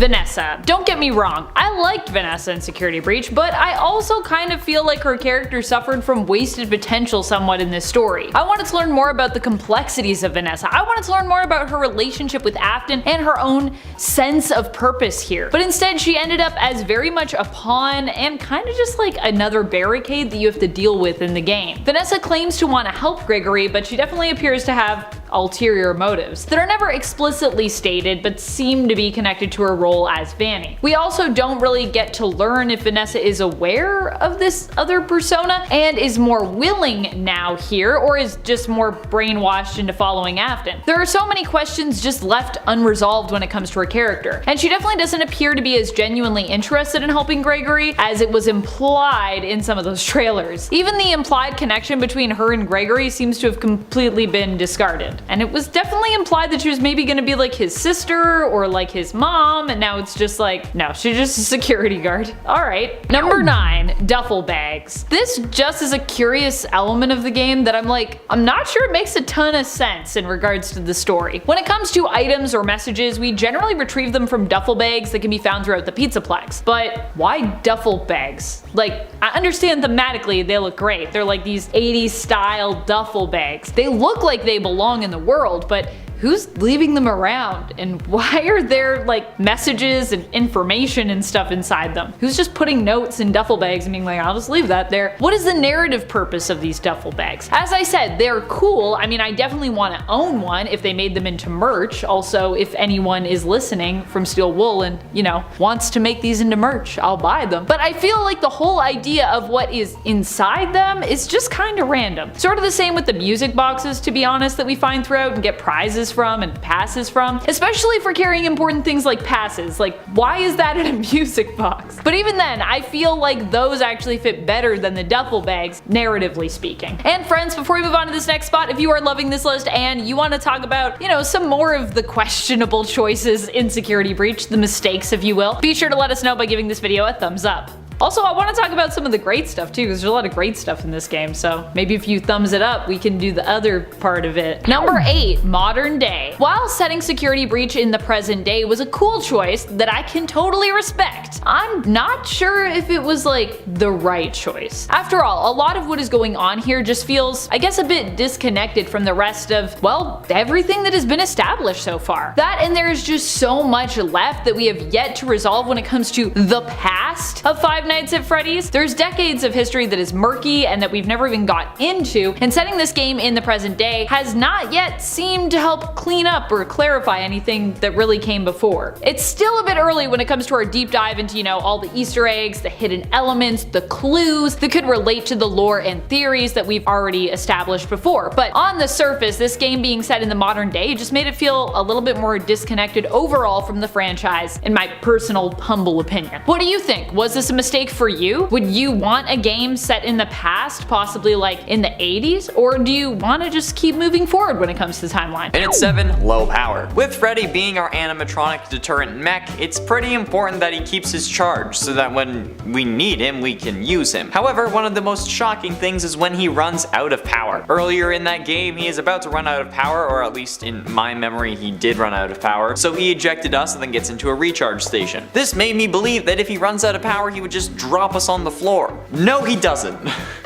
Vanessa. Don't get me wrong, I liked Vanessa in Security Breach, but I also kind of feel like her character suffered from wasted potential somewhat in this story. I wanted to learn more about the complexities of Vanessa. I wanted to learn more about her relationship with Afton and her own sense of purpose here. But instead she ended up as very much a pawn and kind of just like another barricade that you have to deal with in the game. Vanessa claims to want to help Gregory, but she definitely appears to have ulterior motives that are never explicitly stated but seem to be connected to her role as Vanny. We also don't really get to learn if Vanessa is aware of this other persona and is more willing now here, or is just more brainwashed into following Afton. There are so many questions just left unresolved when it comes to her character, and she definitely doesn't appear to be as genuinely interested in helping Gregory as it was implied in some of those trailers. Even the implied connection between her and Gregory seems to have completely been discarded. And it was definitely implied that she was maybe gonna be like his sister or like his mom, and now it's just like, no, she's just a security guard. Alright. Number 9, duffel bags. This just is a curious element of the game that I'm not sure it makes a ton of sense in regards to the story. When it comes to items or messages, we generally retrieve them from duffel bags that can be found throughout the Pizzaplex. But why duffel bags? Like, I understand thematically they look great. They're like these 80s style duffel bags. They look like they belong in the world, but who's leaving them around, and why are there like messages and information and stuff inside them? Who's just putting notes in duffel bags and being like, I'll just leave that there? What is the narrative purpose of these duffel bags? As I said, they're cool. I mean, I definitely want to own one if they made them into merch. Also, if anyone is listening from Steel Wool and, you know, wants to make these into merch, I'll buy them. But I feel like the whole idea of what is inside them is just kind of random. Sort of the same with the music boxes, to be honest, that we find throughout and get prizes from and passes from, especially for carrying important things like passes. Like, why is that in a music box? But even then, I feel like those actually fit better than the duffel bags, narratively speaking. And friends, before we move on to this next spot, if you are loving this list and you want to talk about, you know, some more of the questionable choices in Security Breach, the mistakes if you will, be sure to let us know by giving this video a thumbs up. Also, I want to talk about some of the great stuff too, because there's a lot of great stuff in this game, so maybe if you thumbs it up, we can do the other part of it. Number 8, modern day. While setting Security Breach in the present day was a cool choice that I can totally respect, I'm not sure if it was like the right choice. After all, a lot of what is going on here just feels, I guess, a bit disconnected from the rest of, well, everything that has been established so far. That, and there is just so much left that we have yet to resolve when it comes to the past of Five Nights at Freddy's. There's decades of history that is murky and that we've never even got into, and setting this game in the present day has not yet seemed to help clean up or clarify anything that really came before. It's still a bit early when it comes to our deep dive into, you know, all the Easter eggs, the hidden elements, the clues that could relate to the lore and theories that we've already established before. But on the surface, this game being set in the modern day just made it feel a little bit more disconnected overall from the franchise, in my personal humble opinion. What do you think? Was this a mistake for you? Would you want a game set in the past, possibly like in the 80s? Or do you want to just keep moving forward when it comes to the timeline? And at 7, low power. With Freddy being our animatronic deterrent mech, it's pretty important that he keeps his charge so that when we need him, we can use him. However, one of the most shocking things is when he runs out of power. Earlier in that game, he is about to run out of power, or at least in my memory, he did run out of power, so he ejected us and then gets into a recharge station. This made me believe that if he runs out of power, he would just drop us on the floor. No, he doesn't.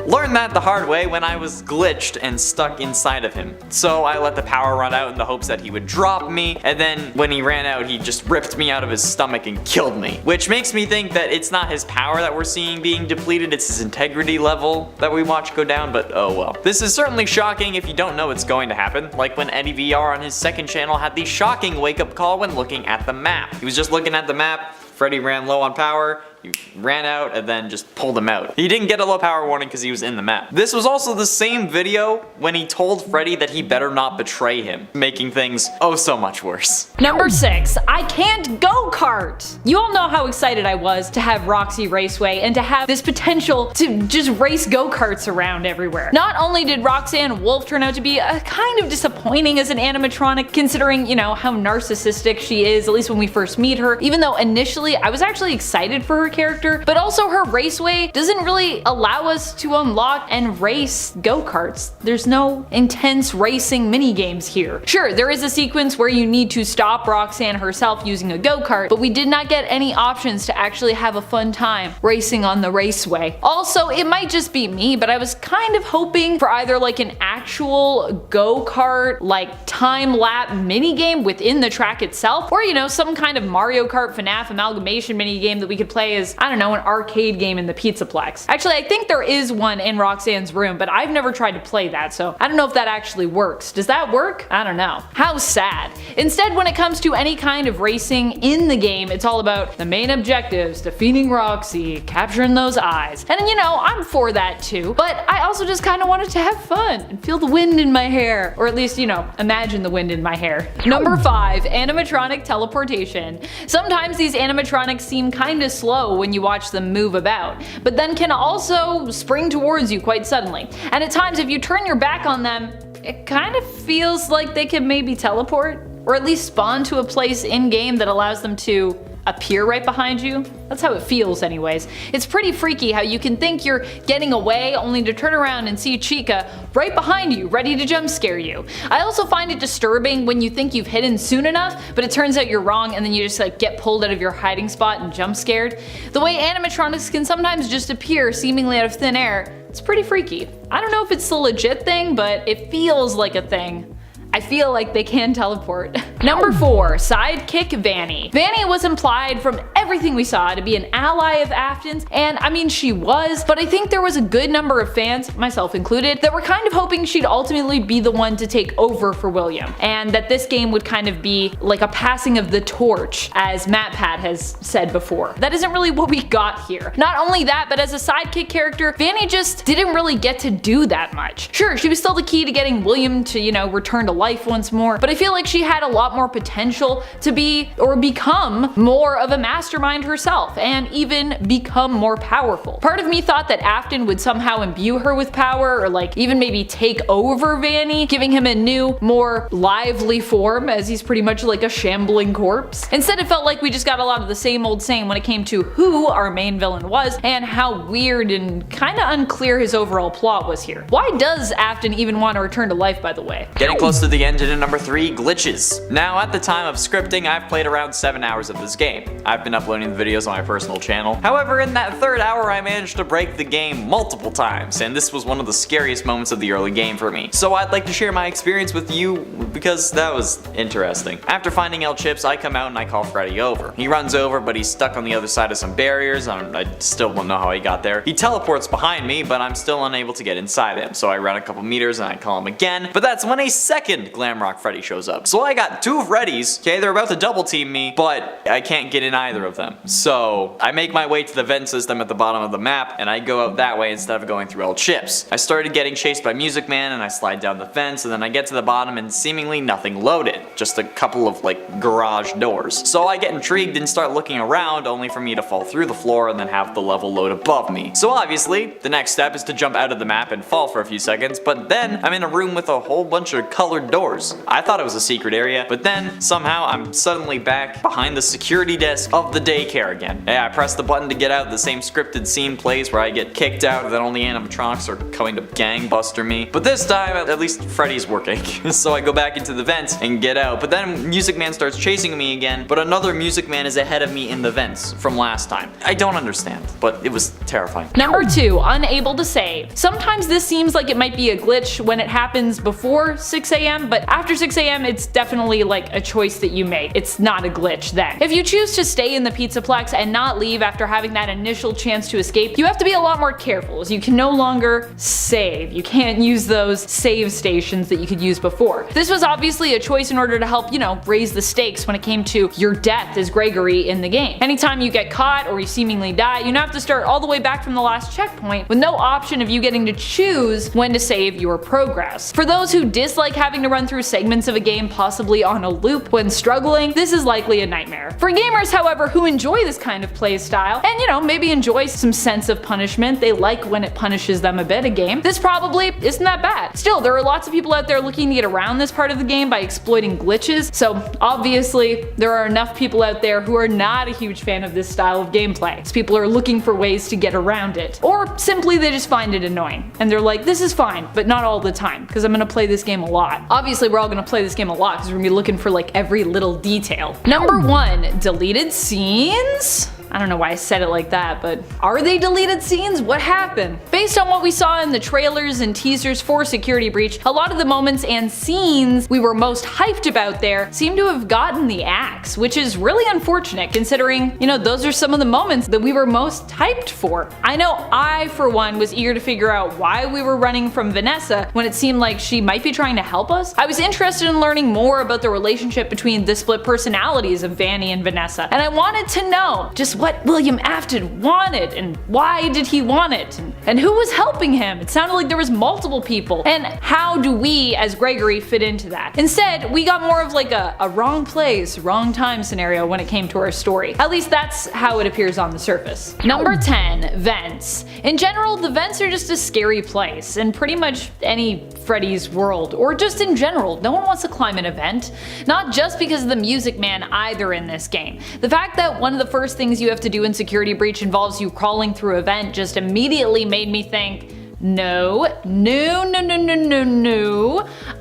Learned that the hard way when I was glitched and stuck inside of him. So I let the power run out in the hopes that he would drop me, and then when he ran out, he just ripped me out of his stomach and killed me. Which makes me think that it's not his power that we're seeing being depleted, it's his integrity level that we watch go down, but oh well. This is certainly shocking if you don't know it's going to happen, like when Eddie VR on his second channel had the shocking wake-up call when looking at the map. He was just looking at the map, Freddy ran low on power, he ran out and then just pulled him out. He didn't get a low power warning because he was in the map. This was also the same video when he told Freddy that he better not betray him, making things oh so much worse. Number 6, I can't go-kart! You all know how excited I was to have Roxy Raceway and to have this potential to just race go-karts around everywhere. Not only did Roxanne Wolf turn out to be kind of disappointing as an animatronic, considering, you know, how narcissistic she is, at least when we first meet her, even though initially I was actually excited for her character, but also her raceway doesn't really allow us to unlock and race go-karts. There's no intense racing mini games here. Sure, there is a sequence where you need to stop Roxanne herself using a go-kart, kart, but we did not get any options to actually have a fun time racing on the raceway. Also, it might just be me, but I was kind of hoping for either like an actual go-kart, like time-lap minigame within the track itself, or some kind of Mario Kart FNAF amalgamation minigame that we could play as, I don't know, an arcade game in the Pizzaplex. Actually, I think there is one in Roxanne's room, but I've never tried to play that, so I don't know if that actually works. Does that work? I don't know. How sad. Instead, when it comes to any kind of racing in the game, it's all about the main objectives, defeating Roxy, capturing those eyes. And I'm for that too, but I also just kind of wanted to have fun and feel the wind in my hair, or at least, imagine the wind in my hair. Number 5, animatronic teleportation. Sometimes these animatronics seem kinda slow when you watch them move about, but then can also spring towards you quite suddenly. And at times, if you turn your back on them, it kind of feels like they could maybe teleport, or at least spawn to a place in-game that allows them to appear right behind you. That's how it feels anyways. It's pretty freaky how you can think you're getting away only to turn around and see Chica right behind you, ready to jump scare you. I also find it disturbing when you think you've hidden soon enough, but it turns out you're wrong and then you just get pulled out of your hiding spot and jump scared. The way animatronics can sometimes just appear seemingly out of thin air, it's pretty freaky. I don't know if it's a legit thing, but it feels like a thing. I feel like they can teleport. Number 4, sidekick Vanny. Vanny was implied from everything we saw to be an ally of Afton's, and I mean she was, but I think there was a good number of fans, myself included, that were kind of hoping she'd ultimately be the one to take over for William, and that this game would kind of be like a passing of the torch, as MatPat has said before. That isn't really what we got here. Not only that, but as a sidekick character, Vanny just didn't really get to do that much. Sure, she was still the key to getting William to, return to life once more, but I feel like she had a lot more potential to be or become more of a mastermind herself and even become more powerful. Part of me thought that Afton would somehow imbue her with power or even maybe take over Vanny, giving him a new, more lively form as he's pretty much like a shambling corpse. Instead, it felt like we just got a lot of the same old same when it came to who our main villain was and how weird and kinda unclear his overall plot was here. Why does Afton even want to return to life, by the way? Getting close to the end into number 3, glitches. Now at the time of scripting, I've played around 7 hours of this game. I've been uploading the videos on my personal channel. However, in that 3rd hour I managed to break the game multiple times, and this was one of the scariest moments of the early game for me. So I'd like to share my experience with you because that was interesting. After finding El Chips, I come out and I call Freddy over. He runs over, but he's stuck on the other side of some barriers. I still don't know how he got there. He teleports behind me, but I'm still unable to get inside him. So I run a couple meters and I call him again, but that's when a second Glamrock Freddy shows up. So I got 2 Freddys, okay, they're about to double team me, but I can't get in either of them. So I make my way to the vent system at the bottom of the map, and I go out that way instead of going through El Chips. I started getting chased by Music Man, and I slide down the fence, and then I get to the bottom and seemingly nothing loaded. Just a couple of garage doors. So I get intrigued and start looking around, only for me to fall through the floor and then have the level load above me. So obviously, the next step is to jump out of the map and fall for a few seconds, but then I'm in a room with a whole bunch of colored doors. I thought it was a secret area, but then somehow I'm suddenly back behind the security desk of the daycare again. Yeah, I press the button to get out, the same scripted scene plays where I get kicked out and then all the animatronics are coming to gangbuster me. But this time, at least Freddy's working. So I go back into the vents and get out, but then Music Man starts chasing me again, but another Music Man is ahead of me in the vents from last time. I don't understand, but it was terrifying. Number 2, unable to save. Sometimes this seems like it might be a glitch when it happens before 6 AM, but after 6 AM it's definitely a choice that you make. It's not a glitch then. If you choose to stay in the Pizzaplex and not leave after having that initial chance to escape, you have to be a lot more careful as you can no longer save. You can't use those save stations that you could use before. This was obviously a choice in order to help, raise the stakes when it came to your death as Gregory in the game. Anytime you get caught or you seemingly die, you now have to start all the way back from the last checkpoint with no option of you getting to choose when to save your progress. For those who dislike having to run through segments of a game possibly on a loop when struggling, this is likely a nightmare. For gamers, however, who enjoy this kind of play style and maybe enjoy some sense of punishment, they like when it punishes them a bit, a game, this probably isn't that bad. Still, there are lots of people out there looking to get around this part of the game by exploiting glitches, so obviously there are enough people out there who are not a huge fan of this style of gameplay. So people are looking for ways to get around it, or simply they just find it annoying and they're like, this is fine, but not all the time because I'm gonna play this game a lot. Obviously we're all gonna play this game a lot because we're gonna be looking for like every little detail. Number 1, deleted scenes? I don't know why I said it like that, but are they deleted scenes? What happened? Based on what we saw in the trailers and teasers for Security Breach, a lot of the moments and scenes we were most hyped about there seem to have gotten the axe, which is really unfortunate considering, you know, those are some of the moments that we were most hyped for. I know I, for one, was eager to figure out why we were running from Vanessa when it seemed like she might be trying to help us. I was interested in learning more about the relationship between the split personalities of Vanny and Vanessa, and I wanted to know just what William Afton wanted and why did he want it and who was helping him. It sounded like there was multiple people, and how do we as Gregory fit into that? Instead, we got more of like a wrong place, wrong time scenario when it came to our story. At least that's how it appears on the surface. Number 10, vents. In general, the vents are just a scary place in pretty much any Freddy's world, or just in general. No one wants to climb an event. Not just because of the Music Man either in this game. The fact that one of the first things you have to do in Security Breach involves you crawling through a vent just immediately made me think, no,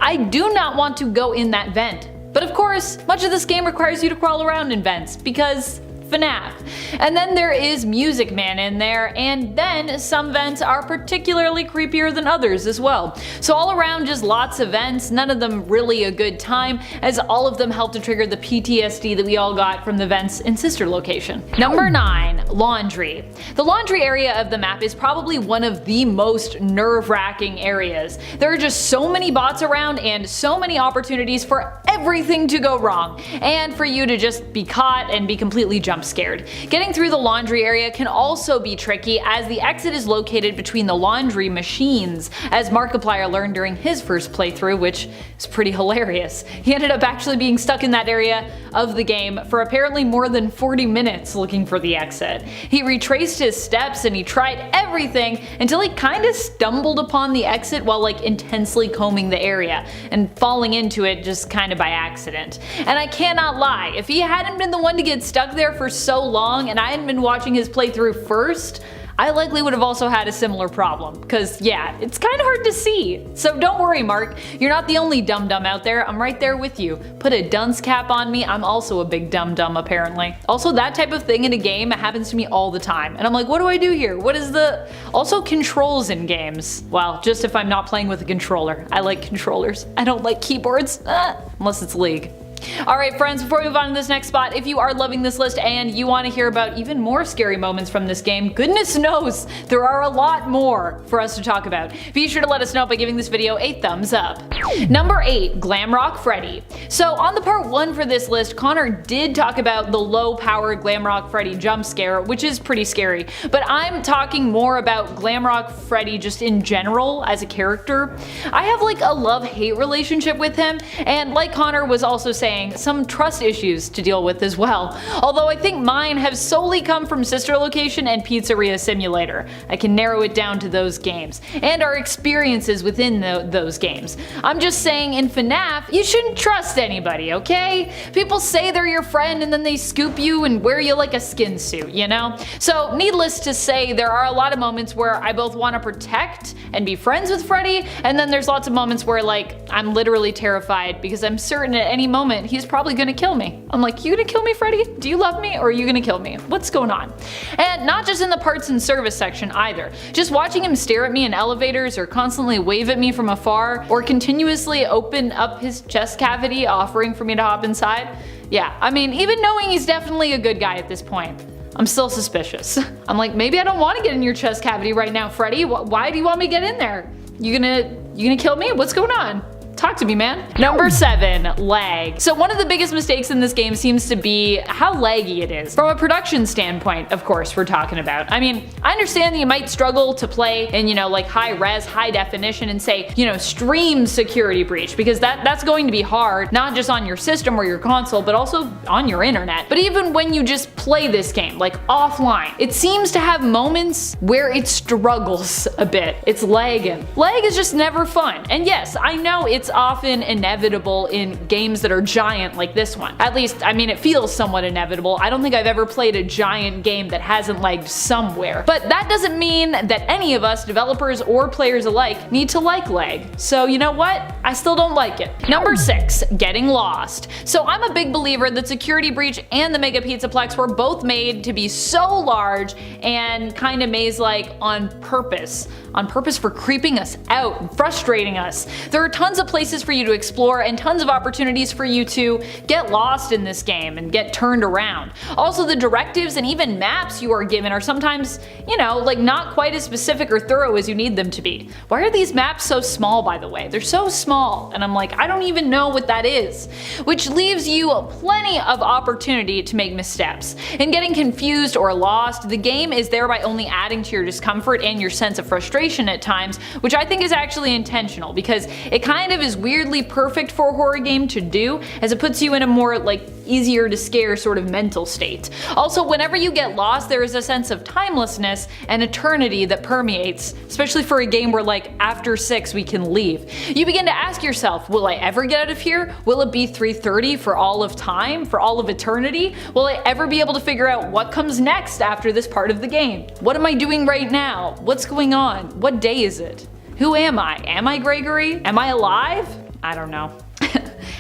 I do not want to go in that vent. But of course, much of this game requires you to crawl around in vents, because FNAF. And then there is Music Man in there, and then some vents are particularly creepier than others as well. So all around just lots of vents, none of them really a good time, as all of them help to trigger the PTSD that we all got from the vents in Sister Location. Number 9, laundry. The laundry area of the map is probably one of the most nerve-wracking areas. There are just so many bots around and so many opportunities for everything to go wrong, and for you to just be caught and be completely jump scared. Getting through the laundry area can also be tricky, as the exit is located between the laundry machines, as Markiplier learned during his first playthrough, which is pretty hilarious. He ended up actually being stuck in that area of the game for apparently more than 40 minutes looking for the exit. He retraced his steps and he tried everything until he kinda stumbled upon the exit while like intensely combing the area and falling into it just kinda by accident. And I cannot lie, if he hadn't been the one to get stuck there for so long and I hadn't been watching his playthrough first, I likely would have also had a similar problem, because yeah, it's kind of hard to see. So don't worry, Mark, you're not the only dum-dum out there, I'm right there with you. Put a dunce cap on me, I'm also a big dum-dum apparently. Also, that type of thing in a game happens to me all the time, and I'm like, what do I do here? What is the... Also controls in games. Well, just if I'm not playing with a controller. I like controllers. I don't like keyboards, unless it's League. Alright friends, before we move on to this next spot, if you are loving this list and you want to hear about even more scary moments from this game, goodness knows there are a lot more for us to talk about. Be sure to let us know by giving this video a thumbs up. Number 8, Glamrock Freddy. So on the part 1 for this list, Connor did talk about the low-powered Glamrock Freddy jump scare, which is pretty scary, but I'm talking more about Glamrock Freddy just in general as a character. I have like a love-hate relationship with him, and like Connor was also saying, some trust issues to deal with as well. Although I think mine have solely come from Sister Location and Pizzeria Simulator. I can narrow it down to those games, and our experiences within those games. I'm just saying, in FNAF, you shouldn't trust anybody, okay? People say they're your friend and then they scoop you and wear you like a skin suit, you know? So needless to say, there are a lot of moments where I both want to protect and be friends with Freddy, and then there's lots of moments where like I'm literally terrified because I'm certain at any moment he's probably gonna kill me. I'm like, you gonna kill me, Freddy? Do you love me or are you gonna kill me? What's going on? And not just in the parts and service section either. Just watching him stare at me in elevators or constantly wave at me from afar or continuously open up his chest cavity offering for me to hop inside. Yeah, I mean, even knowing he's definitely a good guy at this point, I'm still suspicious. I'm like, maybe I don't want to get in your chest cavity right now, Freddy. Why do you want me to get in there? You gonna kill me? What's going on? Talk to me, man. Number 7, lag. So one of the biggest mistakes in this game seems to be how laggy it is. From a production standpoint, of course, we're talking about. I mean, I understand that you might struggle to play in, you know, like high res, high definition and say, you know, stream Security Breach, because that's going to be hard, not just on your system or your console, but also on your internet. But even when you just play this game, like offline, it seems to have moments where it struggles a bit. It's lagging. Lag is just never fun. And yes, I know it's it's often inevitable in games that are giant like this one. At least, I mean, it feels somewhat inevitable. I don't think I've ever played a giant game that hasn't lagged somewhere. But that doesn't mean that any of us, developers or players alike, need to like lag. So you know what? I still don't like it. Number 6, getting lost. So I'm a big believer that Security Breach and the Mega Pizzaplex were both made to be so large and kind of maze-like on purpose. On purpose for creeping us out and frustrating us. There are tons of places for you to explore and tons of opportunities for you to get lost in this game and get turned around. Also, the directives and even maps you are given are sometimes, you know, like not quite as specific or thorough as you need them to be. Why are these maps so small, by the way? They're so small, and I'm like, I don't even know what that is. Which leaves you plenty of opportunity to make missteps. In getting confused or lost, the game is thereby only adding to your discomfort and your sense of frustration at times, which I think is actually intentional because it kind of is weirdly perfect for a horror game to do, as it puts you in a more like easier to scare sort of mental state. Also, whenever you get lost, there is a sense of timelessness and eternity that permeates, especially for a game where like after 6 we can leave. You begin to ask yourself, will I ever get out of here? Will it be 3:30 for all of time, for all of eternity? Will I ever be able to figure out what comes next after this part of the game? What am I doing right now? What's going on? What day is it? Who am I? Am I Gregory? Am I alive? I don't know.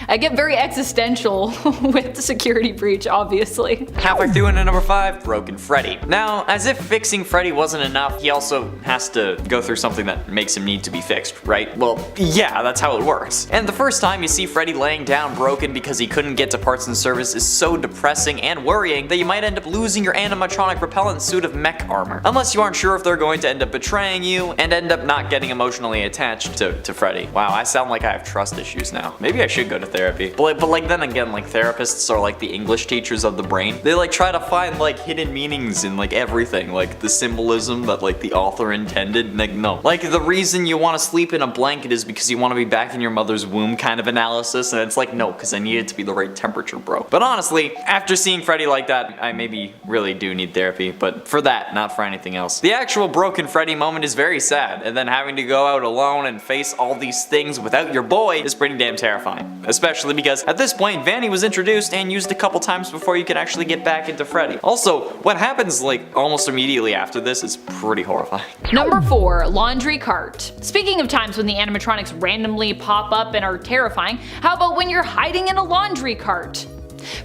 I get very existential with the Security Breach, obviously. Halfway through into number 5, Broken Freddy. Now, as if fixing Freddy wasn't enough, he also has to go through something that makes him need to be fixed, right? Well, yeah, that's how it works. And the first time you see Freddy laying down broken because he couldn't get to parts and service is so depressing and worrying that you might end up losing your animatronic repellent suit of mech armor. Unless you aren't sure if they're going to end up betraying you and end up not getting emotionally attached to Freddy. Wow, I sound like I have trust issues now. Maybe I should go to therapy. But like then again, like therapists are like the English teachers of the brain. They like try to find like hidden meanings in like everything, like the symbolism that like the author intended. Like no, like the reason you want to sleep in a blanket is because you want to be back in your mother's womb kind of analysis, and it's like no, because I need it to be the right temperature, bro. But honestly, after seeing Freddy like that, I maybe really do need therapy, but for that, not for anything else. The actual Broken Freddy moment is very sad, and then having to go out alone and face all these things without your boy is pretty damn terrifying. Especially because at this point, Vanny was introduced and used a couple times before you could actually get back into Freddy. Also, what happens like almost immediately after this is pretty horrifying. Number 4, laundry cart. Speaking of times when the animatronics randomly pop up and are terrifying, how about when you're hiding in a laundry cart?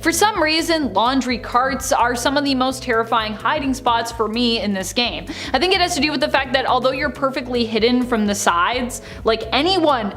For some reason, laundry carts are some of the most terrifying hiding spots for me in this game. I think it has to do with the fact that although you're perfectly hidden from the sides, like anyone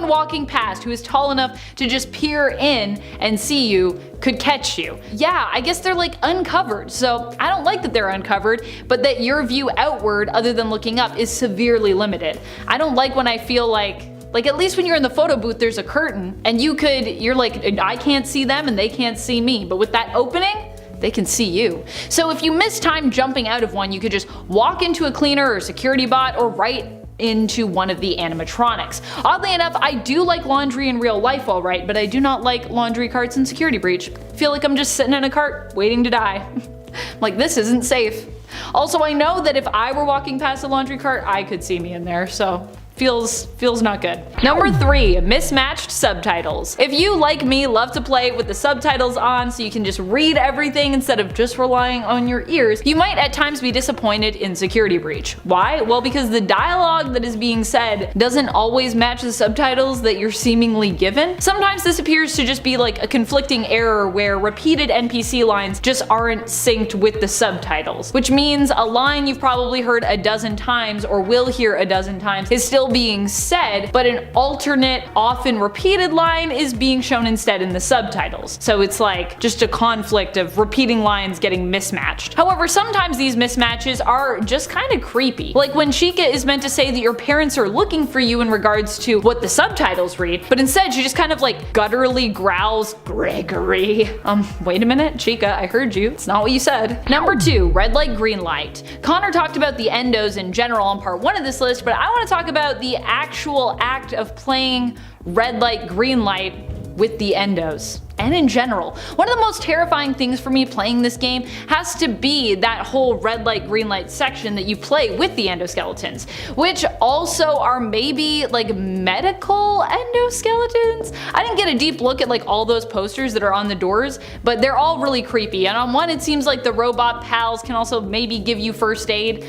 walking past who is tall enough to just peer in and see you could catch you. Yeah, I guess they're like uncovered, so I don't like that they're uncovered, but that your view outward other than looking up is severely limited. I don't like when I feel like at least when you're in the photo booth there's a curtain and you're like, I can't see them and they can't see me, but with that opening, they can see you. So if you miss time jumping out of one, you could just walk into a cleaner or security bot or right into one of the animatronics. Oddly enough, I do like laundry in real life alright, but I do not like laundry carts in Security Breach. I feel like I'm just sitting in a cart waiting to die. Like, this isn't safe. Also, I know that if I were walking past a laundry cart, I could see me in there, so feels not good. Number 3, mismatched subtitles. If you, like me, love to play with the subtitles on so you can just read everything instead of just relying on your ears, you might at times be disappointed in Security Breach. Why? Well, because the dialogue that is being said doesn't always match the subtitles that you're seemingly given. Sometimes this appears to just be like a conflicting error where repeated NPC lines just aren't synced with the subtitles, which means a line you've probably heard a dozen times or will hear a dozen times is still being said, but an alternate, often repeated line is being shown instead in the subtitles. So it's like just a conflict of repeating lines getting mismatched. However, sometimes these mismatches are just kind of creepy. Like when Chica is meant to say that your parents are looking for you in regards to what the subtitles read, but instead she just kind of like gutturally growls, Gregory. Wait a minute, Chica, I heard you. It's not what you said. Number 2, red light, green light. Connor talked about the endos in general on part 1 of this list, but I want to talk about the actual act of playing red light, green light with the endos. and in general. One of the most terrifying things for me playing this game has to be that whole red light green light section that you play with the endoskeletons, which also are maybe like medical endoskeletons. I didn't get a deep look at like all those posters that are on the doors, but they're all really creepy, and on one it seems like the robot pals can also maybe give you first aid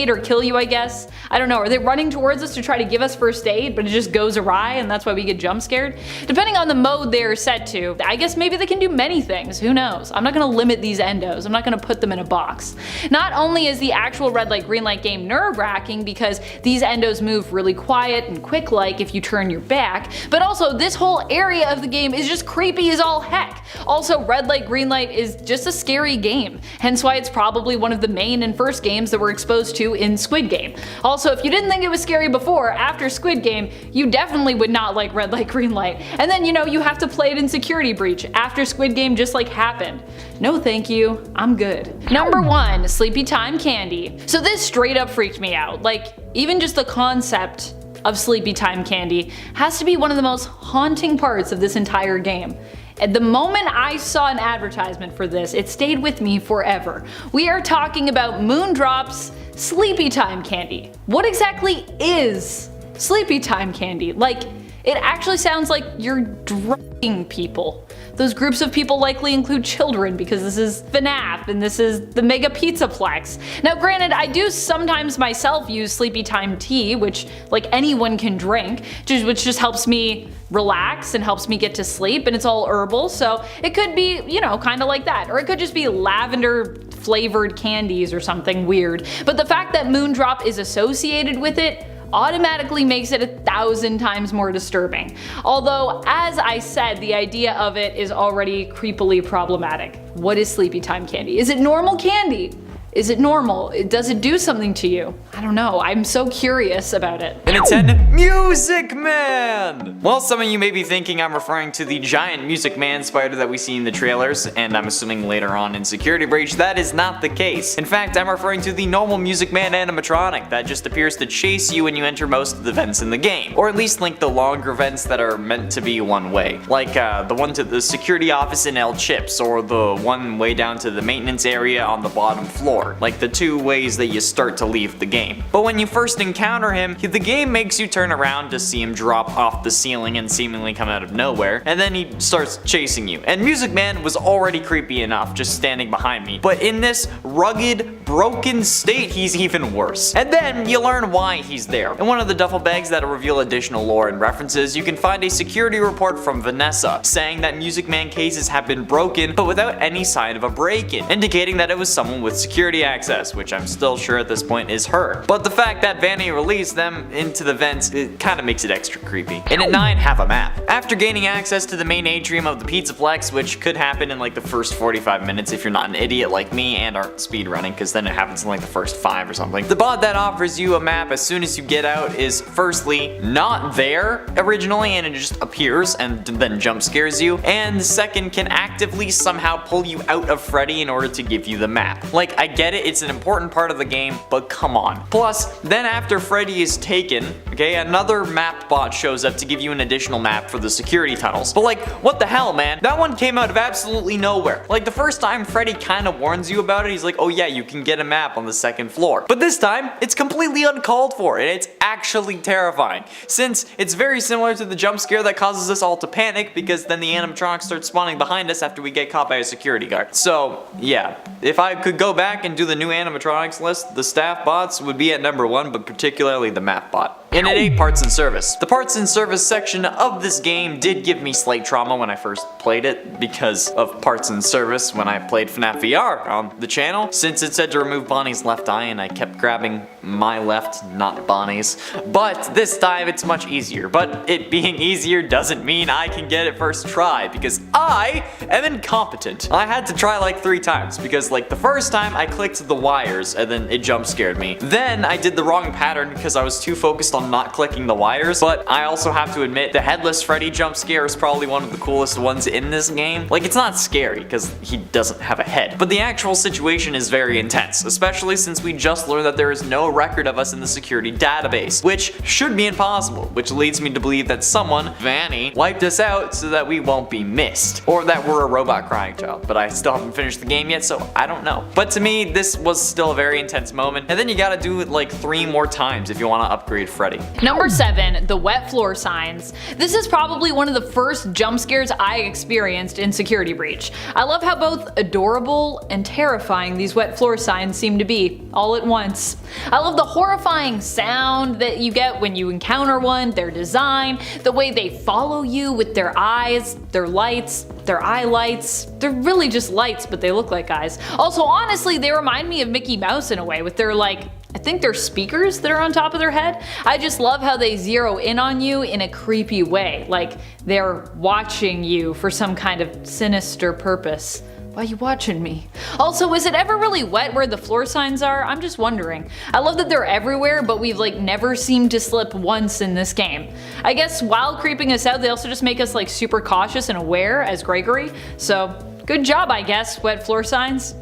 or kill you, I guess. I don't know, are they running towards us to try to give us first aid but it just goes awry and that's why we get jump scared? Depending on the mode they're set to, I guess maybe they can do many things, who knows. I'm not gonna limit these endos, I'm not gonna put them in a box. Not only is the actual red light green light game nerve-wracking because these endos move really quiet and quick like if you turn your back, but also this whole area of the game is just creepy as all heck. Also, red light green light is just a scary game, hence why it's probably one of the main and first games that we're exposed to in Squid Game. Also, if you didn't think it was scary before, after Squid Game, you definitely would not like red light green light. And then you have to play it in Security Breach after Squid Game just like happened. No thank you, I'm good. Number 1, Sleepy Time Candy. So this straight up freaked me out. Like, even just the concept of Sleepy Time Candy has to be one of the most haunting parts of this entire game. At the moment I saw an advertisement for this, it stayed with me forever. We are talking about Moondrop's Sleepy Time Candy. What exactly is Sleepy Time Candy? Like, it actually sounds like you're drugging people. Those groups of people likely include children because this is FNAF and this is the Mega Pizzaplex. Now granted, I do sometimes myself use Sleepy Time tea, which like anyone can drink, which just helps me relax and helps me get to sleep, and it's all herbal, so it could be, kind of like that. Or it could just be lavender flavored candies or something weird. But the fact that Moondrop is associated with it automatically makes it 1,000 times more disturbing. Although, as I said, the idea of it is already creepily problematic. What is Sleepy Time Candy? Is it normal candy? Is it normal? Does it do something to you? I don't know, I'm so curious about it. And it's an Music Man! Well, some of you may be thinking I'm referring to the giant Music Man spider that we see in the trailers, and I'm assuming later on in Security Breach that is not the case. In fact, I'm referring to the normal Music Man animatronic that just appears to chase you when you enter most of the vents in the game. Or at least like the longer vents that are meant to be one way. Like the one to the security office in El Chips, or the one way down to the maintenance area on the bottom floor. Like the two ways that you start to leave the game. But when you first encounter him, the game makes you turn around to see him drop off the ceiling and seemingly come out of nowhere, and then he starts chasing you. And Music Man was already creepy enough just standing behind me, but in this rugged, broken state, he's even worse. And then you learn why he's there. In one of the duffel bags that'll reveal additional lore and references, you can find a security report from Vanessa saying that Music Man cases have been broken, but without any sign of a break-in, indicating that it was someone with security access, which I'm still sure at this point is her. But the fact that Vanny released them into the vents, it kinda makes it extra creepy. And at 9, have a map. After gaining access to the main atrium of the Pizzaplex, which could happen in like the first 45 minutes if you're not an idiot like me and aren't speedrunning, because then it happens in like the first 5 or something. The bot that offers you a map as soon as you get out is firstly not there originally, and it just appears and then jump scares you, and the second can actively somehow pull you out of Freddy in order to give you the map. Like, I get it, it's an important part of the game, but come on. Plus, then after Freddy is taken, okay, another map bot shows up to give you an additional map for the security tunnels. But like, what the hell, man? That one came out of absolutely nowhere. Like, the first time Freddy kinda warns you about it, he's like, oh yeah, you can get a map on the 2nd floor. But this time, it's completely uncalled for, and it's actually terrifying, since it's very similar to the jump scare that causes us all to panic, because then the animatronics start spawning behind us after we get caught by a security guard. So, yeah, if I could go back and do the new animatronics list, the staff bots would be at number 1, but particularly the map bot. And at 8, parts and service. The parts and service section of this game did give me slight trauma when I first played it because of parts and service when I played FNAF VR on the channel, since it said to remove Bonnie's left eye and I kept grabbing my left, not Bonnie's. But this time it's much easier, but it being easier doesn't mean I can get it first try, because I am incompetent. I had to try like 3 times, because like the first time I clicked the wires and then it jump scared me. Then I did the wrong pattern because I was too focused on not clicking the wires, but I also have to admit the Headless Freddy jump scare is probably one of the coolest ones in this game. Like, it's not scary because he doesn't have a head, but the actual situation is very intense, especially since we just learned that there is no record of us in the security database, which should be impossible, which leads me to believe that someone, Vanny, wiped us out so that we won't be missed, or that we're a robot crying child, but I still haven't finished the game yet, so I don't know. But to me, this was still a very intense moment, and then you gotta do it like 3 more times if you want to upgrade Freddy. Number 7, the wet floor signs. This is probably one of the first jump scares I experienced in Security Breach. I love how both adorable and terrifying these wet floor signs seem to be, all at once. I love the horrifying sound that you get when you encounter one, their design, the way they follow you with their eyes, their lights, their eye lights. They're really just lights, but they look like eyes. Also, honestly, they remind me of Mickey Mouse in a way, with their I think they're speakers that are on top of their head. I just love how they zero in on you in a creepy way, like they're watching you for some kind of sinister purpose. Why are you watching me? Also, is it ever really wet where the floor signs are? I'm just wondering. I love that they're everywhere, but we've never seemed to slip once in this game. I guess while creeping us out, they also just make us super cautious and aware as Gregory. So good job, I guess, wet floor signs.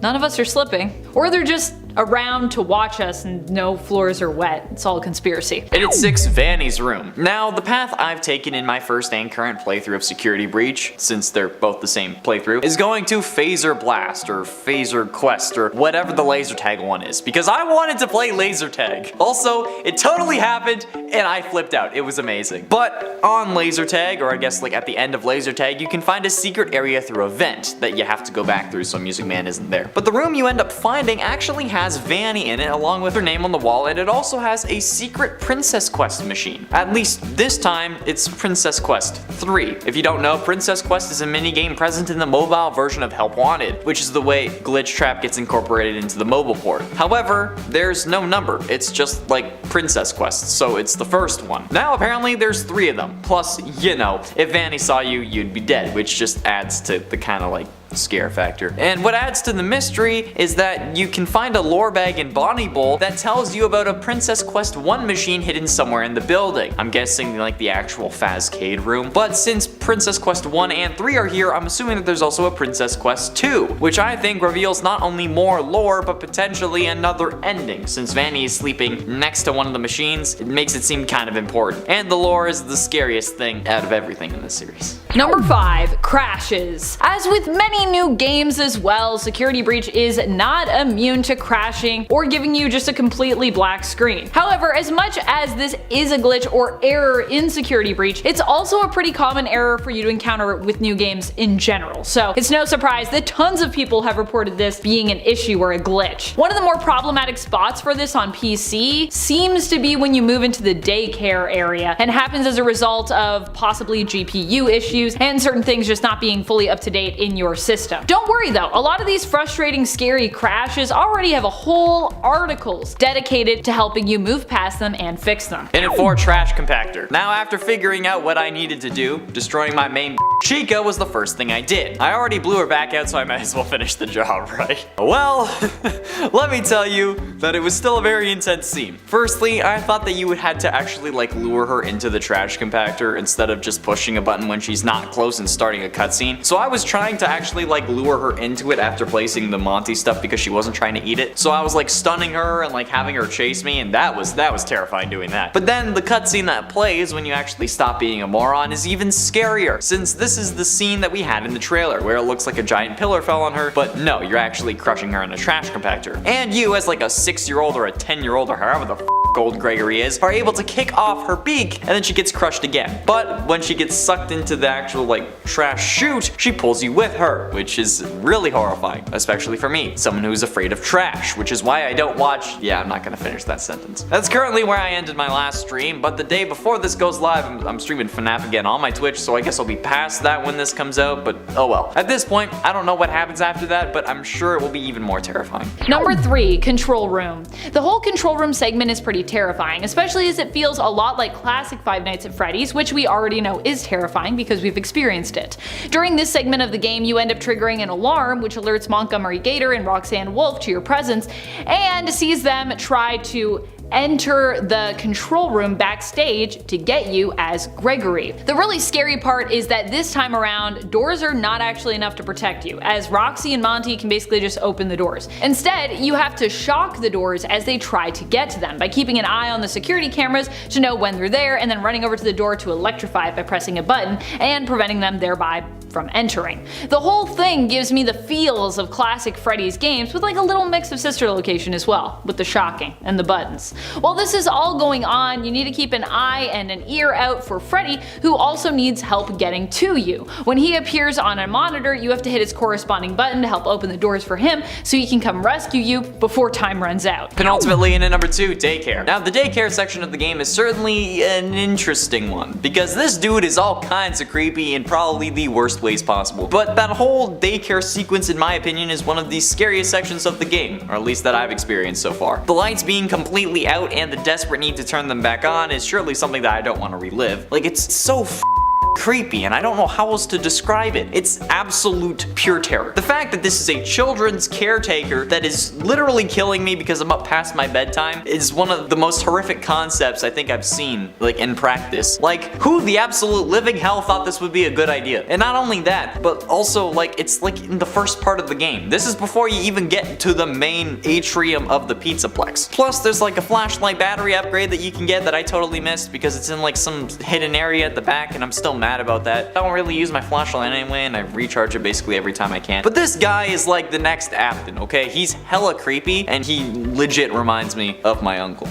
None of us are slipping. Or they're just around to watch us and no floors are wet. It's all a conspiracy. And it's 6, Vanny's room. Now, the path I've taken in my first and current playthrough of Security Breach, since they're both the same playthrough, is going to Phaser Blast, or Phaser Quest, or whatever the laser tag one is, because I wanted to play laser tag. Also, it totally happened, and I flipped out. It was amazing. But on laser tag, or I guess at the end of laser tag, you can find a secret area through a vent that you have to go back through so Music Man isn't there. But the room you end up finding actually has Vanny in it along with her name on the wall, and it also has a secret Princess Quest machine. At least this time, it's Princess Quest 3. If you don't know, Princess Quest is a minigame present in the mobile version of Help Wanted, which is the way Glitch Trap gets incorporated into the mobile port. However, there's no number, it's just Princess Quest, so it's the first one. Now apparently there's 3 of them, plus, if Vanny saw you, you'd be dead, which just adds to the kind of scare factor. And what adds to the mystery is that you can find a lore bag in Bonnie Bowl that tells you about a Princess Quest 1 machine hidden somewhere in the building. I'm guessing the actual Fazcade room. But since Princess Quest 1 and 3 are here, I'm assuming that there's also a Princess Quest 2, which I think reveals not only more lore, but potentially another ending. Since Vanny is sleeping next to one of the machines, it makes it seem kind of important. And the lore is the scariest thing out of everything in this series. Number 5, crashes. As with many new games as well, Security Breach is not immune to crashing or giving you just a completely black screen. However, as much as this is a glitch or error in Security Breach, it's also a pretty common error for you to encounter with new games in general. So it's no surprise that tons of people have reported this being an issue or a glitch. One of the more problematic spots for this on PC seems to be when you move into the daycare area, and happens as a result of possibly GPU issues and certain things just not being fully up to date in your system. Don't worry though, a lot of these frustrating, scary crashes already have a whole articles dedicated to helping you move past them and fix them. In it for trash compactor. Now, after figuring out what I needed to do, destroying my main Chica was the first thing I did. I already blew her back out, so I might as well finish the job, right? Well, let me tell you that it was still a very intense scene. Firstly, I thought that you would have to actually lure her into the trash compactor instead of just pushing a button when she's not close and starting a cutscene. So I was trying to actually lure her into it after placing the Monty stuff because she wasn't trying to eat it. So I was stunning her and having her chase me, and that was terrifying doing that. But then the cutscene that plays when you actually stop being a moron is even scarier, since this is the scene that we had in the trailer where it looks like a giant pillar fell on her, but no, you're actually crushing her in a trash compactor. And you, as a 6-year-old or a 10-year-old or however the old Gregory is, are able to kick off her beak, and then she gets crushed again. But when she gets sucked into the actual trash chute, she pulls you with her, which is really horrifying, especially for me, someone who's afraid of trash, which is why I don't watch. Yeah, I'm not gonna finish that sentence. That's currently where I ended my last stream, but the day before this goes live, I'm streaming FNAF again on my Twitch, so I guess I'll be past that when this comes out, but oh well. At this point, I don't know what happens after that, but I'm sure it will be even more terrifying. Number 3, control room. The whole control room segment is pretty terrifying, especially as it feels a lot like classic Five Nights at Freddy's, which we already know is terrifying because we've experienced it. During this segment of the game, you end up triggering an alarm which alerts Montgomery Gator and Roxanne Wolf to your presence and sees them try to enter the control room backstage to get you as Gregory. The really scary part is that this time around, doors are not actually enough to protect you, as Roxy and Monty can basically just open the doors. Instead, you have to shock the doors as they try to get to them by keeping an eye on the security cameras to know when they're there, and then running over to the door to electrify it by pressing a button and preventing them thereby from entering. The whole thing gives me the feels of classic Freddy's games with like a little mix of sister location as well, with the shocking and the buttons. While this is all going on, you need to keep an eye and an ear out for Freddy, who also needs help getting to you. When he appears on a monitor, you have to hit his corresponding button to help open the doors for him so he can come rescue you before time runs out. Penultimately, in at number 2, daycare. Now, the daycare section of the game is certainly an interesting one, because this dude is all kinds of creepy in probably the worst ways possible. But that whole daycare sequence, in my opinion, is one of the scariest sections of the game, or at least that I've experienced so far. The lights being completely out and the desperate need to turn them back on is surely something that I don't want to relive. Like, it's so creepy, and I don't know how else to describe it. It's absolute pure terror. The fact that this is a children's caretaker that is literally killing me because I'm up past my bedtime is one of the most horrific concepts I think I've seen, like, in practice. Like, who the absolute living hell thought this would be a good idea? And not only that, but also, like, it's like in the first part of the game. This is before you even get to the main atrium of the Pizzaplex. Plus, there's like a flashlight battery upgrade that you can get that I totally missed because it's in like some hidden area at the back, and I'm still mad about that. I don't really use my flashlight anyway, and I recharge it basically every time I can. But this guy is like the next Afton, okay? He's hella creepy, and he legit reminds me of my uncle.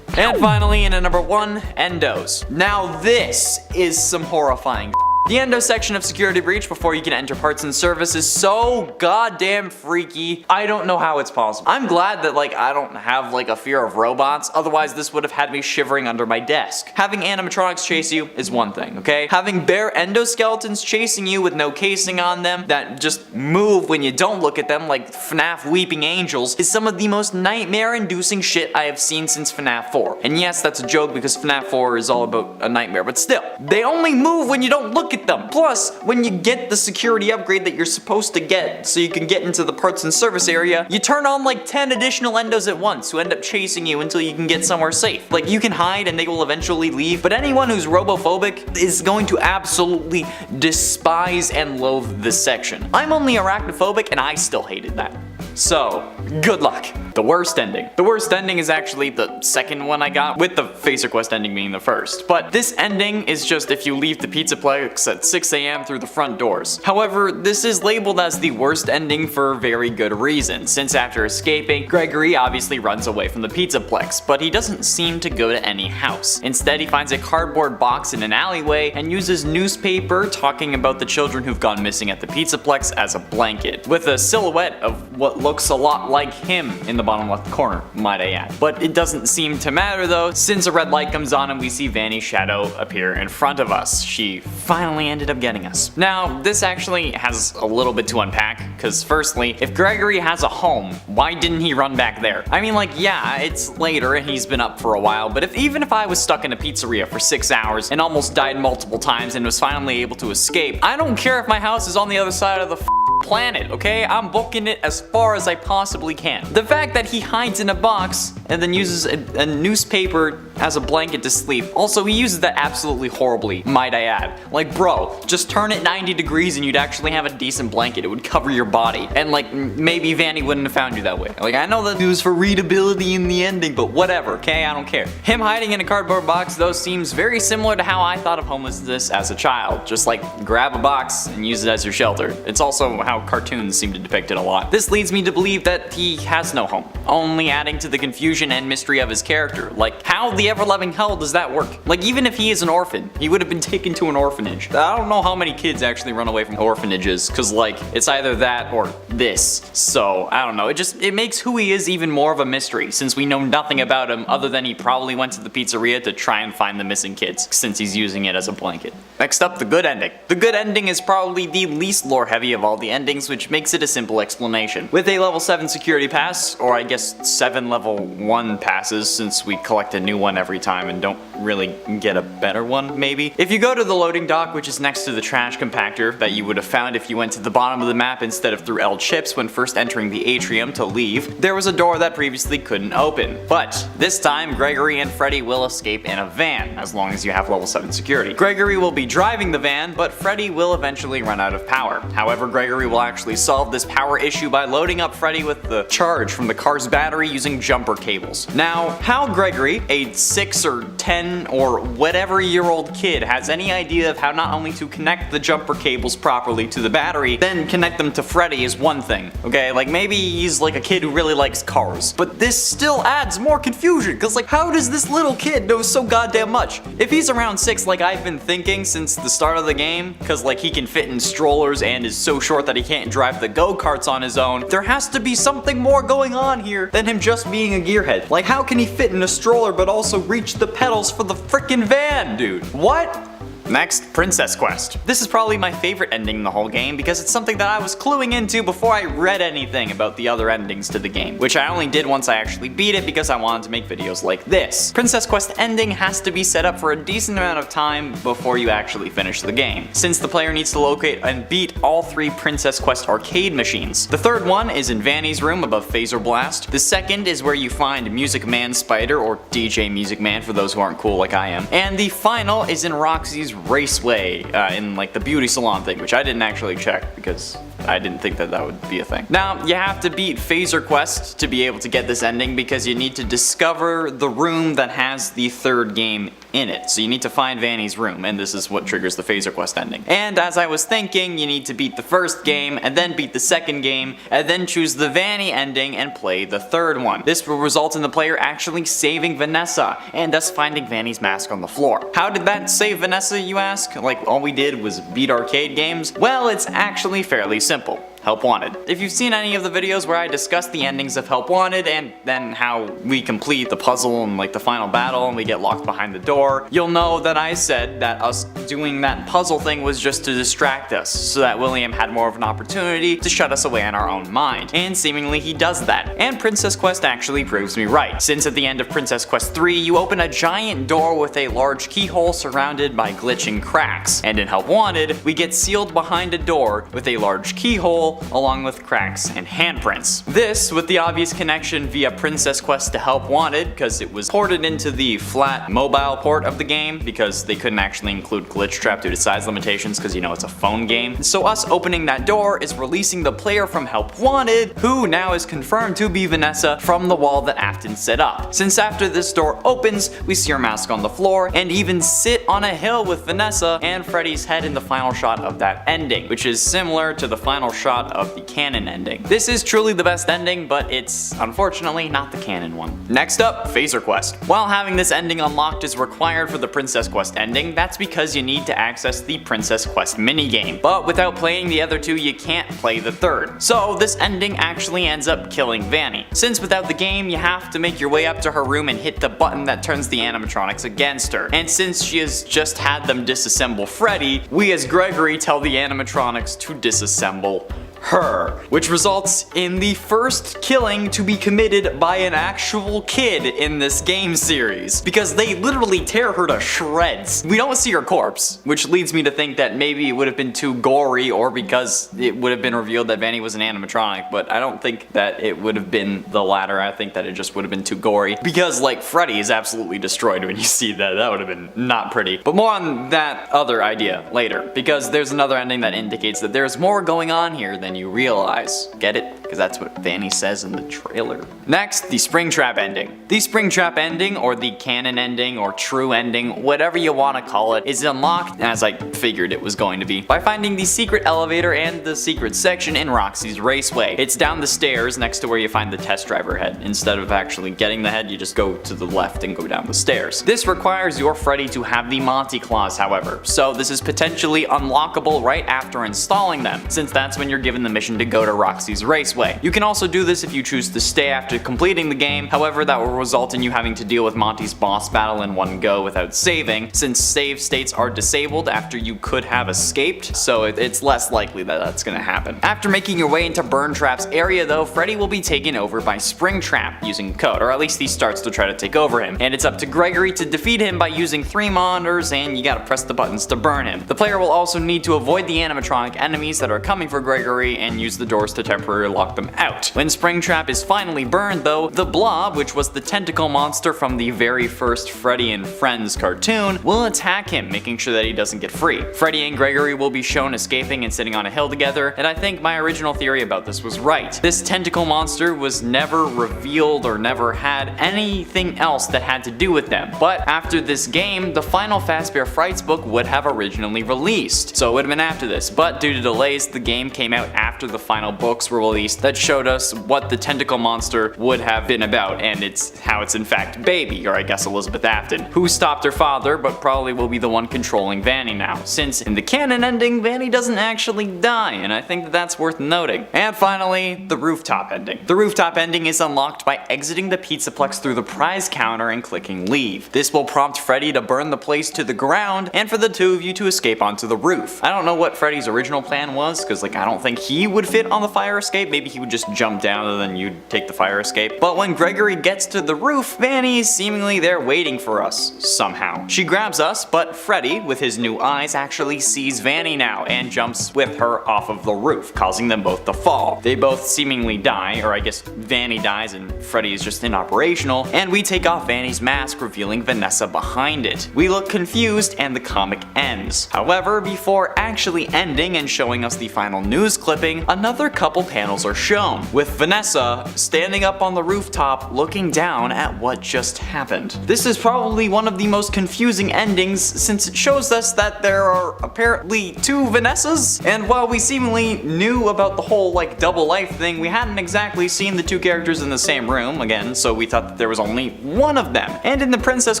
And finally, in at number 1, endos. Now this is some horrifying. The endo section of Security Breach before you can enter parts and service is so goddamn freaky. I don't know how it's possible. I'm glad that like I don't have like a fear of robots, otherwise this would have had me shivering under my desk. Having animatronics chase you is one thing, okay? Having bare endoskeletons chasing you with no casing on them that just move when you don't look at them like FNAF weeping angels is some of the most nightmare-inducing shit I have seen since FNAF 4. And yes, that's a joke because FNAF 4 is all about a nightmare, but still, they only move when you don't look at them. Plus, when you get the security upgrade that you're supposed to get so you can get into the parts and service area, you turn on like 10 additional endos at once who end up chasing you until you can get somewhere safe. Like, you can hide and they will eventually leave, but anyone who's robophobic is going to absolutely despise and loathe this section. I'm only arachnophobic and I still hated that. So, good luck. The worst ending. The worst ending is actually the second one I got, with the face request ending being the first. But this ending is just if you leave the Pizzaplex at 6 AM through the front doors. However, this is labeled as the worst ending for very good reason, since after escaping, Gregory obviously runs away from the Pizzaplex, but he doesn't seem to go to any house. Instead, he finds a cardboard box in an alleyway and uses newspaper talking about the children who've gone missing at the Pizzaplex as a blanket, with a silhouette of what looks a lot like him in the bottom left corner, might I add. But it doesn't seem to matter though, since a red light comes on and we see Vanny's shadow appear in front of us. She finally ended up getting us. Now, this actually has a little bit to unpack, because firstly, if Gregory has a home, why didn't he run back there? I mean, like, yeah, it's later and he's been up for a while, but even if I was stuck in a pizzeria for 6 hours and almost died multiple times and was finally able to escape, I don't care if my house is on the other side of the planet, okay? I'm booking it as far as I possibly can. The fact that he hides in a box and then uses a newspaper as a blanket to sleep. Also, he uses that absolutely horribly, might I add. Like, bro, just turn it 90 degrees and you'd actually have a decent blanket. It would cover your body. And like, maybe Vanny wouldn't have found you that way. Like, I know that it was for readability in the ending, but whatever, okay? I don't care. Him hiding in a cardboard box, though, seems very similar to how I thought of homelessness as a child. Just like, grab a box and use it as your shelter. It's also how cartoons seem to depict it a lot. This leads me to believe that he has no home, only adding to the confusion and mystery of his character. Like, how the ever-loving hell does that work? Like, even if he is an orphan, he would have been taken to an orphanage. I don't know how many kids actually run away from orphanages, cause like, it's either that or this. So, I don't know, it makes who he is even more of a mystery, since we know nothing about him other than he probably went to the pizzeria to try and find the missing kids, since he's using it as a blanket. Next up, the good ending. The good ending is probably the least lore heavy of all the endings. endings, which makes it a simple explanation. With a level 7 security pass, or I guess 7 level 1 passes since we collect a new one every time and don't really get a better one, maybe. If you go to the loading dock, which is next to the trash compactor that you would have found if you went to the bottom of the map instead of through L chips when first entering the atrium to leave, there was a door that previously couldn't open. But this time, Gregory and Freddy will escape in a van, as long as you have level 7 security. Gregory will be driving the van, but Freddy will eventually run out of power. However, Gregory will actually solve this power issue by loading up Freddy with the charge from the car's battery using jumper cables. Now, how Gregory, a 6 or 10 or whatever year old kid, has any idea of how not only to connect the jumper cables properly to the battery, then connect them to Freddy is one thing. Okay, like maybe he's like a kid who really likes cars. But this still adds more confusion, cause like how does this little kid know so goddamn much? If he's around 6 like I've been thinking since the start of the game, cause like he can fit in strollers and is so short that he can't drive the go-karts on his own, there has to be something more going on here than him just being a gearhead. Like how can he fit in a stroller but also reach the pedals for the frickin' van, dude? What? Next, Princess Quest. This is probably my favorite ending in the whole game because it's something that I was cluing into before I read anything about the other endings to the game, which I only did once I actually beat it because I wanted to make videos like this. Princess Quest ending has to be set up for a decent amount of time before you actually finish the game, since the player needs to locate and beat all 3 Princess Quest arcade machines. The third one is in Vanny's room above Phaser Blast. The second is where you find Music Man Spider, or DJ Music Man for those who aren't cool like I am. And the final is in Roxy's Raceway, in like the beauty salon thing, which I didn't actually check because I didn't think that that would be a thing. Now, you have to beat Phaser Quest to be able to get this ending because you need to discover the room that has the third game in it. So you need to find Vanny's room, and this is what triggers the Phaser Quest ending. And as I was thinking, you need to beat the first game, and then beat the second game, and then choose the Vanny ending and play the third one. This will result in the player actually saving Vanessa, and thus finding Vanny's mask on the floor. How did that save Vanessa, you ask? Like all we did was beat arcade games? Well, it's actually fairly simple. Help Wanted. If you've seen any of the videos where I discuss the endings of Help Wanted and then how we complete the puzzle and like the final battle and we get locked behind the door, you'll know that I said that us doing that puzzle thing was just to distract us so that William had more of an opportunity to shut us away on our own mind. And seemingly he does that. And Princess Quest actually proves me right, since at the end of Princess Quest 3 you open a giant door with a large keyhole surrounded by glitching cracks. And in Help Wanted, we get sealed behind a door with a large keyhole along with cracks and handprints. This with the obvious connection via Princess Quest to Help Wanted because it was ported into the flat mobile port of the game because they couldn't actually include Glitch Trap due to size limitations because you know it's a phone game. So us opening that door is releasing the player from Help Wanted, who now is confirmed to be Vanessa, from the wall that Afton set up. Since after this door opens, we see her mask on the floor and even sit on a hill with Vanessa and Freddy's head in the final shot of that ending, which is similar to the final shot of the canon ending. This is truly the best ending, but it's unfortunately not the canon one. Next up, Phaser Quest. While having this ending unlocked is required for the Princess Quest ending, that's because you need to access the Princess Quest minigame. But without playing the other two, you can't play the third. So this ending actually ends up killing Vanny. Since without the game, you have to make your way up to her room and hit the button that turns the animatronics against her. And since she has just had them disassemble Freddy, we as Gregory tell the animatronics to disassemble her, which results in the first killing to be committed by an actual kid in this game series, because they literally tear her to shreds. We don't see her corpse, which leads me to think that maybe it would have been too gory or because it would have been revealed that Vanny was an animatronic, but I don't think that it would have been the latter. I think that it just would have been too gory, because like Freddy is absolutely destroyed when you see that. That would have been not pretty. But more on that other idea later, because there's another ending that indicates that there's more going on here than you realize. Get it? Because that's what Vanny says in the trailer. Next, the Springtrap ending. The Springtrap ending, or the canon ending, or true ending, whatever you want to call it, is unlocked, as I figured it was going to be, by finding the secret elevator and the secret section in Roxy's Raceway. It's down the stairs next to where you find the test driver head. Instead of actually getting the head, you just go to the left and go down the stairs. This requires your Freddy to have the Monty Claws, however, so this is potentially unlockable right after installing them, since that's when you're given the mission to go to Roxy's Raceway. You can also do this if you choose to stay after completing the game, however that will result in you having to deal with Monty's boss battle in one go without saving, since save states are disabled after you could have escaped, so it's less likely that that's gonna happen. After making your way into Burn Trap's area though, Freddy will be taken over by Springtrap using code, or at least he starts to try to take over him, and it's up to Gregory to defeat him by using 3 monitors, and you gotta press the buttons to burn him. The player will also need to avoid the animatronic enemies that are coming for Gregory and use the doors to temporarily lock them out. When Springtrap is finally burned though, the Blob, which was the tentacle monster from the very first Freddy and Friends cartoon, will attack him, making sure that he doesn't get free. Freddy and Gregory will be shown escaping and sitting on a hill together, and I think my original theory about this was right. This tentacle monster was never revealed or never had anything else that had to do with them, but after this game, the final Fazbear Frights book would have originally released, so it would have been after this, but due to delays, the game came out after the final books were released that showed us what the tentacle monster would have been about, and it's how it's in fact Baby, or I guess Elizabeth Afton, who stopped her father but probably will be the one controlling Vanny now, since in the canon ending, Vanny doesn't actually die, and I think that that's worth noting. And finally, the rooftop ending. The rooftop ending is unlocked by exiting the Pizzaplex through the prize counter and clicking leave. This will prompt Freddy to burn the place to the ground and for the two of you to escape onto the roof. I don't know what Freddy's original plan was, because like I don't think he would fit on the fire escape. Maybe he would just jump down and then you'd take the fire escape. But when Gregory gets to the roof, Vanny is seemingly there waiting for us, somehow. She grabs us, but Freddy, with his new eyes, actually sees Vanny now and jumps with her off of the roof, causing them both to fall. They both seemingly die, or I guess Vanny dies and Freddy is just inoperational, and we take off Vanny's mask, revealing Vanessa behind it. We look confused and the comic ends. However, before actually ending and showing us the final news clipping, another couple panels are shown, with Vanessa standing up on the rooftop looking down at what just happened. This is probably one of the most confusing endings since it shows us that there are apparently 2 Vanessas, and while we seemingly knew about the whole like double life thing, we hadn't exactly seen the 2 characters in the same room again, so we thought that there was only one of them. And in the Princess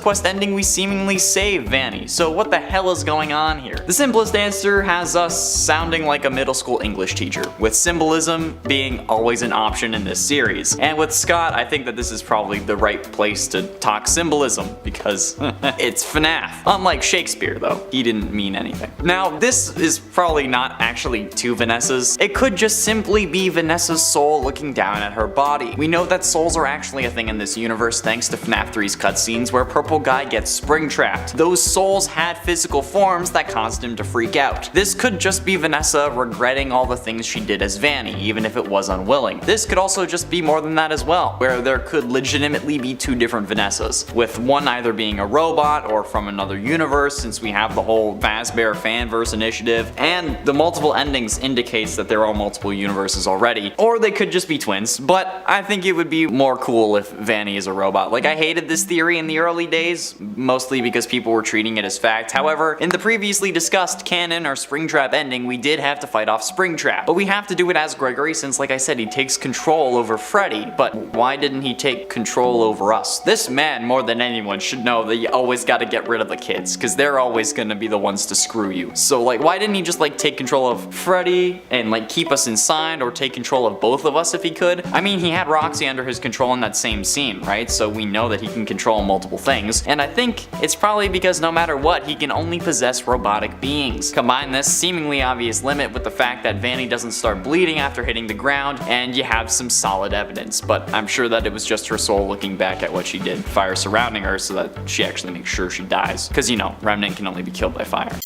Quest ending, we seemingly save Vanny, so what the hell is going on here? The simplest answer has us sounding like a middle school English teacher, with symbolism being always an option in this series. And with Scott, I think that this is probably the right place to talk symbolism, because it's FNAF. Unlike Shakespeare though, he didn't mean anything. Now, this is probably not actually 2 Vanessas. It could just simply be Vanessa's soul looking down at her body. We know that souls are actually a thing in this universe thanks to FNAF 3's cutscenes where Purple Guy gets spring-trapped. Those souls had physical forms that caused him to freak out. This could just be Vanessa regretting all the things she did as Vanny, even if it was unwilling. This could also just be more than that as well, where there could legitimately be 2 different Vanessas, with one either being a robot or from another universe, since we have the whole Fazbear Fanverse initiative, and the multiple endings indicates that there are multiple universes already, or they could just be twins, but I think it would be more cool if Vanny is a robot. Like, I hated this theory in the early days, mostly because people were treating it as fact. However, in the previously discussed canon or Springtrap ending, we did have to fight off Springtrap, but we have to do it as Gregory since, like I said, he takes control over Freddy, but why didn't he take control over us? This man, more than anyone, should know that you always gotta get rid of the kids, because they're always gonna be the ones to screw you. So like, why didn't he just like take control of Freddy and like keep us inside, or take control of both of us if he could? I mean, he had Roxy under his control in that same scene, right? So we know that he can control multiple things, and I think it's probably because no matter what, he can only possess robotic beings. Combine this seemingly obvious limit with the fact that Vanny doesn't start bleeding after hitting the ground, and you have some solid evidence, but I'm sure that it was just her soul looking back at what she did, fire surrounding her so that she actually makes sure she dies, because you know, Remnant can only be killed by fire.